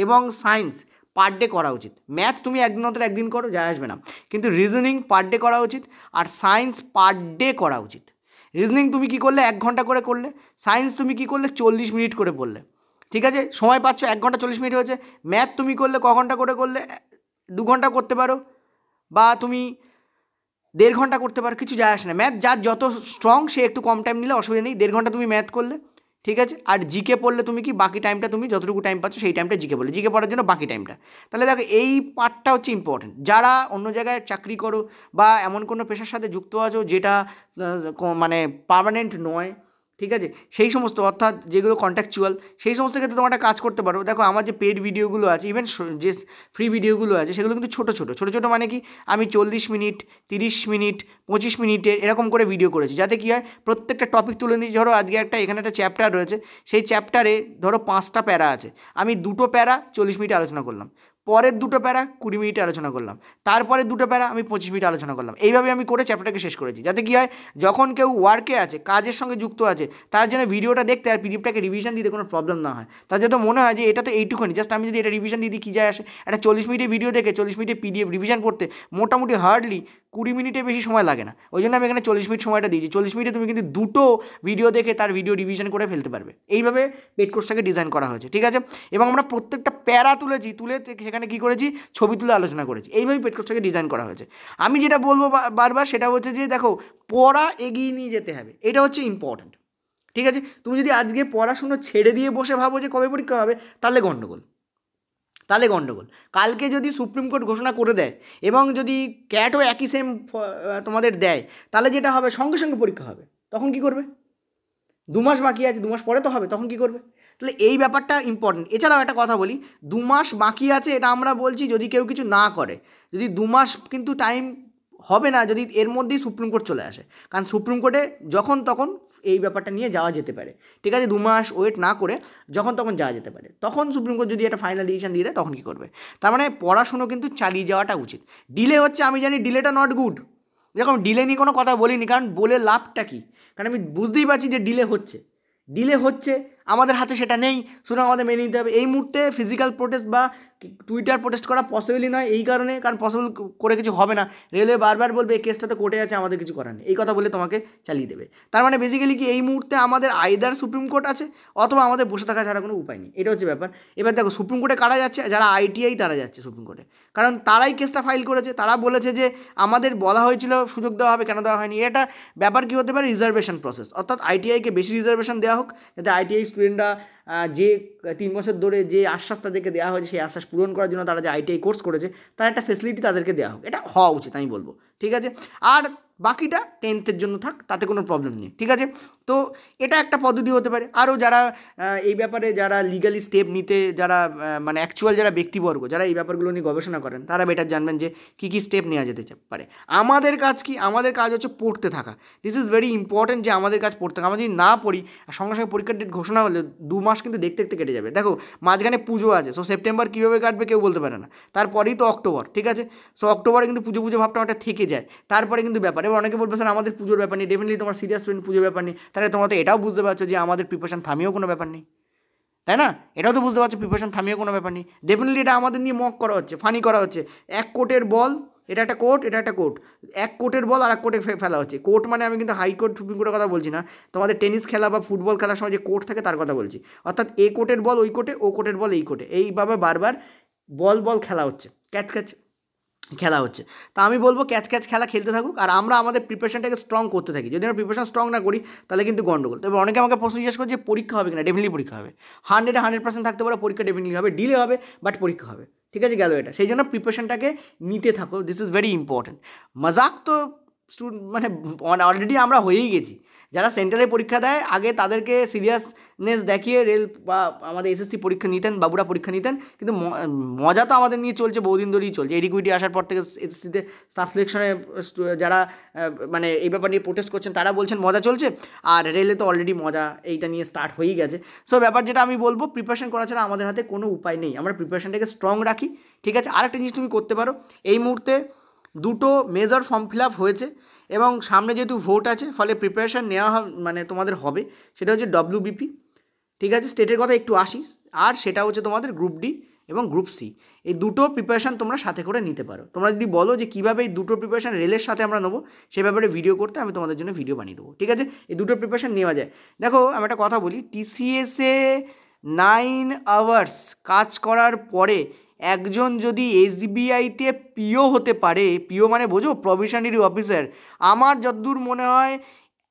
এবং সায়েন্স পার ডে করা উচিত। ম্যাথ তুমি একদিন করো, যায় আসবে না, কিন্তু রিজনিং পার ডে করা উচিত, আর সায়েন্স পার ডে করা উচিত। রিজনিং তুমি কী করলে 1 ঘন্টা করে করলে, সায়েন্স তুমি কী করলে 40 মিনিট করে পড়লে। ঠিক আছে, সময় পাচ্ছ, 1 ঘন্টা 40 মিনিট হয়েছে। ম্যাথ তুমি করলে ক ঘন্টা করে করলে, 2 ঘন্টা করতে পারো, বা তুমি 1.5 ঘন্টা করতে পারো, কিছু যায় আসে না। ম্যাথ যার যত স্ট্রং সে একটু কম টাইম নিলে অসুবিধা নেই, 1.5 ঘন্টা তুমি ম্যাথ করলে। ঠিক আছে, আর জিকে পড়লে তুমি কি বাকি টাইমটা, তুমি যতটুকু টাইম পাচ্ছ সেই টাইমটা জিকে পড়লে, জিকে পড়ার জন্য বাকি টাইমটা। তাহলে দেখো এই পার্টটা হচ্ছে ইম্পর্টেন্ট। যারা অন্য জায়গায় চাকরি করো বা এমন কোনো পেশার সাথে যুক্ত আছো যেটা মানে পার্মানেন্ট নয়, ঠিক আছে, সেই সমস্ত, অর্থাৎ যেগুলো কন্ট্রাকচুয়াল, সেই সমস্ত ক্ষেত্রে তোমরা একটা কাজ করতে পারো। দেখো আমার যে পেড ভিডিওগুলো আছে, ইভেন যে ফ্রি ভিডিওগুলো আছে, সেগুলো কিন্তু ছোটো মানে কি, আমি 40 মিনিট, 30 মিনিট, 25 মিনিটের এরকম করে ভিডিও করেছি, যাতে কী হয় প্রত্যেকটা টপিক তুলে নিই। ধরো আজকে এখানে একটা চ্যাপ্টার রয়েছে, সেই চ্যাপ্টারে ধরো 5টা প্যারা আছে, আমি 2টো প্যারা 40 মিনিট আলোচনা করলাম, পরের 2টো প্যারা 20 মিনিটে আলোচনা করলাম, তারপরে 2টো প্যারা আমি 25 মিনিট আলোচনা করলাম। এইভাবে আমি করে চ্যাপ্টারটাকে শেষ করেছি, যাতে কী হয় যখন কেউ ওয়ার্কে আছে, কাজের সঙ্গে যুক্ত আছে, তার জন্য ভিডিওটা দেখতে আর পিডিএফটাকে রিভিশন দিতে কোনো প্রবলেম না হয়। তার যাতে মনে হয় যে এটা তো এইটুকুনি, জাস্ট আমি যদি এটা রিভিশন দিয়ে দিই কী যায় আসে। একটা 40 মিনিটের ভিডিও দেখে 40 মিনিটের পিডিএফ রিভিশন করতে মোটামুটি হার্ডলি 20 মিনিটের বেশি সময় লাগে না। ওই জন্য আমি এখানে 40 মিনিট সময়টা দিয়েছি। 40 মিনিটে তুমি কিন্তু 2টো ভিডিও দেখে তার ভিডিও রিভিশন করে ফেলতে পারবে। এইভাবে পেড কোর্সটাকে ডিজাইন করা হয়েছে, ঠিক আছে। এবং আমরা প্রত্যেকটা প্যারা তুলে সেখানে কী করেছি, ছবি তুলে আলোচনা করেছি। এইভাবেই পেড কোর্সটাকে ডিজাইন করা হয়েছে। আমি যেটা বলবো বারবার, সেটা হচ্ছে যে দেখো, পড়া এগিয়ে নিয়ে যেতে হবে, এটা হচ্ছে ইম্পর্ট্যান্ট। ঠিক আছে, তুমি যদি আজকে পড়াশুনো ছেড়ে দিয়ে বসে ভাবো যে কবে পরীক্ষা হবে, তাহলে গণ্ডগোল। কালকে যদি সুপ্রিম কোর্ট ঘোষণা করে দেয় এবং যদি ক্যাটও একই সেম তোমাদের দেয়, তাহলে যেটা হবে সঙ্গে সঙ্গে পরীক্ষা হবে। তখন কি করবে? 2 মাস বাকি আছে, 2 মাস পরে তো হবে, তখন কি করবে? তাহলে এই ব্যাপারটা ইম্পর্টেন্ট। এছাড়াও একটা কথা বলি, 2 মাস বাকি আছে এটা আমরা বলছি যদি কেউ কিছু না করে। যদি 2 মাস কিন্তু টাইম হবে না যদি এর মধ্যেই সুপ্রিম কোর্ট চলে আসে, কারণ সুপ্রিম কোর্টে যখন তখন এই ব্যাপারটা নিয়ে যাওয়া যেতে পারে। ঠিক আছে, 2 মাস ওয়েট না করে যখন তখন যাওয়া যেতে পারে। তখন সুপ্রিম কোর্ট যদি একটা ফাইনাল ডিসিশন দিয়ে দেয়, তখন কী করবে? তার মানে পড়াশুনো কিন্তু চালিয়ে যাওয়াটা উচিত। ডিলে হচ্ছে, আমি জানি ডিলেটা নট গুড। দেখো ডিলে নিয়ে কোনো কথা বলিনি, কারণ বলে লাভটা কী? কারণ আমি বুঝতেই পারছি যে ডিলে হচ্ছে, আমাদের হাতে সেটা নেই, সুতরাং আমাদের মেনে নিতে হবে। এই মুহূর্তে ফিজিক্যাল প্রোটেস্ট বা টুইটার প্রোটেস্ট করা পসিবলই নয়, এই কারণে, কারণ পসিবল করে কিছু হবে না। রেলওয়ে বারবার বলবে এই কেসটা তো কোর্টে আছে, আমাদের কিছু করার নেই, এই কথা বলে তোমাকে চালিয়ে দেবে। তার মানে বেসিক্যালি কি, এই মুহূর্তে আমাদের আইদার সুপ্রিম কোর্ট আছে অথবা আমাদের বসে থাকা ছাড়া কোনো উপায় নেই। এটা হচ্ছে ব্যাপার। এবার দেখো সুপ্রিম কোর্টে কারা যাচ্ছে, যারা আইটিআই তারা যাচ্ছে সুপ্রিম কোর্টে, কারণ তারাই কেসটা ফাইল করেছে। তারা বলেছে যে আমাদের বলা হয়েছিল সুযোগ দেওয়া হবে, কেন দেওয়া হয়নি। এটা ব্যাপার কী হতে পারে, রিজার্ভেশন প্রসেস, অর্থাৎ আইটিআইকে বেশি রিজার্ভেশন দেওয়া হোক, যাতে আইটিআই স্টুডেন্টরা যে 3 বছর ধরে যে আশ্বাস তাদেরকে দেওয়া হয়েছে, সেই আশ্বাস পূরণ করার জন্য তারা যে আইটিআই কোর্স করেছে, তার একটা ফেসিলিটি তাদেরকে দেওয়া হোক। এটা হওয়া উচিত আমি বলবো, ঠিক আছে। আর বাকিটা 10th জন্য থাক, তাতে কোনো প্রবলেম নেই, ঠিক আছে। তো এটা একটা পদ্ধতি হতে পারে। আরও যারা এই ব্যাপারে যারা লিগালি স্টেপ নিতে, যারা মানে অ্যাকচুয়াল যারা ব্যক্তিবর্গ যারা এই ব্যাপারগুলো নিয়ে গবেষণা করেন, তারা বেটার জানবেন যে কী কী স্টেপ নেওয়া যেতে পারে। আমাদের কাজ কি? আমাদের কাজ হচ্ছে পড়তে থাকা। দিস ইজ ভেরি ইম্পর্টেন্ট যে আমাদের কাজ পড়তে থাকা। আমরা যদি না পড়ি, আর সঙ্গে সঙ্গে পরীক্ষার ডেট ঘোষণা হলে 2 মাস কিন্তু দেখতে দেখতে কেটে যাবে। দেখো মাঝখানে পুজো আছে, সো সেপ্টেম্বর কীভাবে কাটবে কেউ বলতে পারে না, তারপরেই তো অক্টোবর, ঠিক আছে। সো অক্টোবরে কিন্তু পুজো ভাবটা একটা থেকে যায়, তারপরে কিন্তু ব্যাপার। এবার অনেকে বলবে স্যার আমাদের পুজোর ব্যাপার নেই, ডেফিনেটলি তোমার সিরিয়াস স্টুডেন্ট পুজোর ব্যাপার নেই, তাহলে তোমরা তো এটাও বুঝতে পারছো যে আমাদের প্রিপারেশন থামিয়েও কোনো ব্যাপার নেই, তাই না? এটাও তো বুঝতে পারছো প্রিপারেশন থামিয়েও কোনো ব্যাপার নেই। ডেফিনেটলি এটা আমাদের নিয়ে মক করা হচ্ছে, ফানি করা হচ্ছে। 1 কোর্টের বল, এটা একটা কোর্ট, এটা একটা কোর্ট, 1 কোর্টের বল আর 1 কোর্টে ফেলা হচ্ছে। কোর্ট মানে আমি কিন্তু হাইকোর্ট সুপ্রিম কোর্টের কথা বলছি না, তোমাদের টেনিস খেলা বা ফুটবল খেলার সময় যে কোর্ট থাকে তার কথা বলছি। অর্থাৎ এ কোর্টের বল ওই কোর্টে, ও কোর্টের বল এই কোর্টে, এইভাবে বারবার বল খেলা হচ্ছে, ক্যাচ খেলা হচ্ছে। তা আমি বলবো ক্যাচ খেলা খেলতে থাকুক, আর আমরা আমাদের প্রিপারেশনটাকে স্ট্রং করতে থাকি। যদি আমরা প্রিপারেশন স্ট্রং না করি, তাহলে কিন্তু গন্ডগোল। তবে অনেকে আমাকে প্রশ্ন জিজ্ঞেস করছে পরীক্ষা হবে কিনা। ডেফিনেটলি পরীক্ষা হবে, 100% থাকতে পারে পরীক্ষা ডেফিনেটলি হবে, ডিলে হবে, বাট পরীক্ষা হবে, ঠিক আছে। গেল এটা। সেই জন্য প্রিপারেশনটাকে নিতে থাকো, দিস ইজ ভেরি ইম্পর্টেন্ট। মজাক তো মানে অলরেডি আমরা হয়েই গেছি, যারা সেন্ট্রালে পরীক্ষা দেয় আগে তাদেরকে সিরিয়াসনেস দেখিয়ে রেল বা আমাদের এসএসসি পরীক্ষা নিতেন, বাবুরা পরীক্ষা নিতেন, কিন্তু মজা তো আমাদের নিয়ে চলছে, বহুদিন ধরেই চলছে। এডিকুইটি আসার পর থেকে এসএসসিতে স্টাফ সিলেকশনে যারা মানে এই ব্যাপার নিয়ে প্রোটেস্ট করছেন তারা বলছেন মজা চলছে, আর রেলে তো অলরেডি মজা এইটা নিয়ে স্টার্ট হয়েই গেছে। সো ব্যাপার যেটা আমি বলবো, প্রিপারেশন করা ছাড়া আমাদের হাতে কোনো উপায় নেই, আমরা প্রিপারেশনটাকে স্ট্রং রাখি, ঠিক আছে। আরেকটা জিনিস তুমি করতে পারো, এই মুহূর্তে 2টো মেজর ফর্ম ফিল আপ হয়েছে এবং সামনে যেহেতু ভোট আছে, ফলে প্রিপারেশান নেওয়া মানে তোমাদের হবে, সেটা হচ্ছে WBP, ঠিক আছে। স্টেটের কথা একটু আসি, আর সেটা হচ্ছে তোমাদের গ্রুপ ডি এবং গ্রুপ সি। এই 2টো প্রিপারেশান তোমরা সাথে করে নিতে পারো। তোমরা যদি বলো যে কীভাবে এই 2টো প্রিপারেশান রেলের সাথে আমরা নেবো, সে ব্যাপারে ভিডিও করতে আমি তোমাদের জন্য ভিডিও বানিয়ে দেবো, ঠিক আছে। এই 2টো প্রিপারেশান নেওয়া যায়। দেখো আমি একটা কথা বলি, TCS-এ 9 আওয়ার্স কাজ করার পরে একজন যদি SBI-তে পিও হতে পারে, পিও মানে বোঝো, প্রভিশনারি অফিসার, আমার যতদূর মনে হয়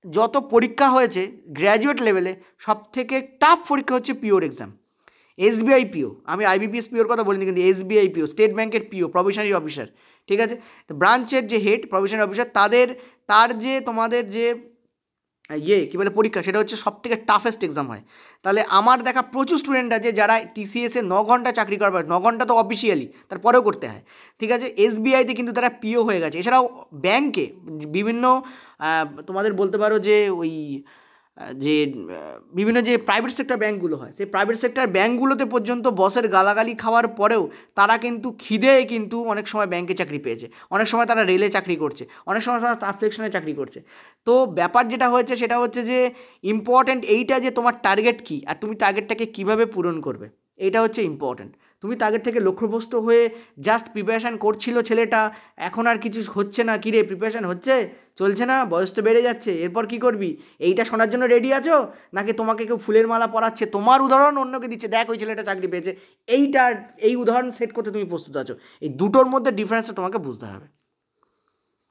যত পরীক্ষা হয়েছে গ্র্যাজুয়েট লেভেলে সবথেকে টাফ পরীক্ষা হচ্ছে পিওর এক্সাম। SBI পিও, আমি IBPS পিওর কথা বলিনি, কিন্তু SBI পিও, স্টেট ব্যাংকের পিও, প্রভিশনারি অফিসার, ঠিক আছে। তো ব্রাঞ্চের যে হেড প্রভিশনারি অফিসার, তার যে তোমাদের যে কী বলে পরীক্ষা, সেটা হচ্ছে সবথেকে টাফেস্ট এক্সাম হয়। তাহলে আমার দেখা প্রচুর স্টুডেন্ট আছে যারা TCS-এ 9 ঘন্টা চাকরি করবার, 9 ঘন্টা তো অফিসিয়ালি, তারপরেও করতে হয়, ঠিক আছে। SBI-তে কিন্তু তারা পিও হয়ে গেছে। এছাড়াও ব্যাংকে বিভিন্ন তোমাদের বলতে পারো যে ওই যে বিভিন্ন যে প্রাইভেট সেক্টর ব্যাঙ্কগুলো হয়, সেই প্রাইভেট সেক্টর ব্যাঙ্কগুলোতে পর্যন্ত বসের গালাগালি খাওয়ার পরেও তারা কিন্তু খিদে কিন্তু অনেক সময় ব্যাংকে চাকরি পেয়েছে, অনেক সময় তারা রেলে চাকরি করছে, অনেক সময় তারা স্টাফ সিলেকশনে চাকরি করছে। তো ব্যাপার যেটা হয়েছে সেটা হচ্ছে যে ইম্পর্ট্যান্ট এইটা যে তোমার টার্গেট কী আর তুমি টার্গেটটাকে কীভাবে পূরণ করবে, এইটা হচ্ছে ইম্পর্ট্যান্ট। তুমি টার্গেট থেকে লক্ষ্যভ্রষ্ট হয়ে জাস্ট প্রিপারেশান করছিল ছেলেটা, এখন আর কিছু হচ্ছে না, কিরে প্রিপারেশান হচ্ছে, চলছে না, বয়স তো বেড়ে যাচ্ছে, এরপর কি করবি, এইটা শোনার জন্য রেডি আছো, নাকি তোমাকে কেউ ফুলের মালা পরাচ্ছে, তোমার উদাহরণ অন্যকে দিচ্ছে, দেখ ওই ছেলেটা চাকরি পেয়েছে, এই উদাহরণ সেট করতে তুমি প্রস্তুত আছো? এই দুটোর মধ্যে ডিফারেন্সটা তোমাকে বুঝতে হবে।